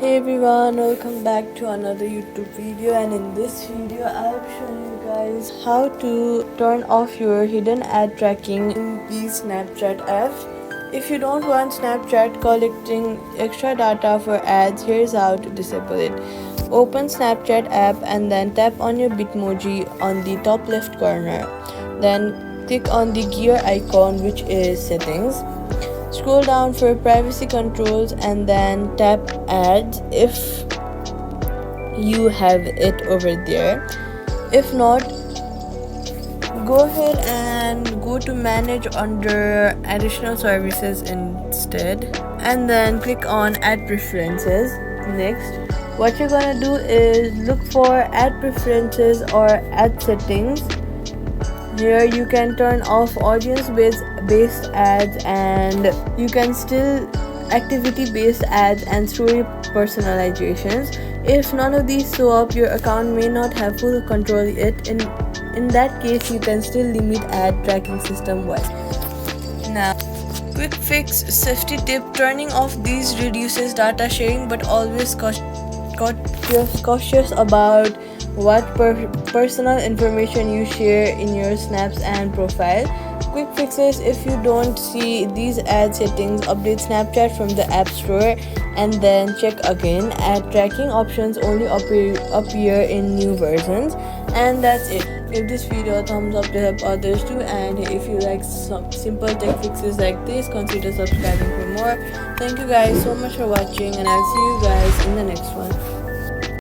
Hey everyone, welcome back to another YouTube video, and in this video I'll show you guys how to turn off your hidden ad tracking in the Snapchat app. If you don't want Snapchat collecting extra data for ads, here's how to disable it. Open Snapchat app and then tap on your Bitmoji on the top left corner. Then click on the gear icon, which is settings. Scroll down for privacy controls and then tap ads if you have it over there. If not, go ahead and go to manage under additional services instead, and then click on ad preferences. Next, what you're gonna do is look for ad preferences or ad settings. Here you can turn off audience based ads, and you can still activity based ads and story personalizations. If none of these show up, your account may not have full control it. In that case, you can still limit ad tracking system wide. Now, quick fix safety tip: turning off these reduces data sharing, but always cautious about what personal information you share in your snaps and profile. Quick fixes: if you don't see these ad settings, update Snapchat from the App Store and then check again. Ad tracking options only appear in new versions. And that's it. Give this video a thumbs up to help others too, and if you like some simple tech fixes like this, consider subscribing for more. Thank you guys so much for watching, and I'll see you guys in the next one.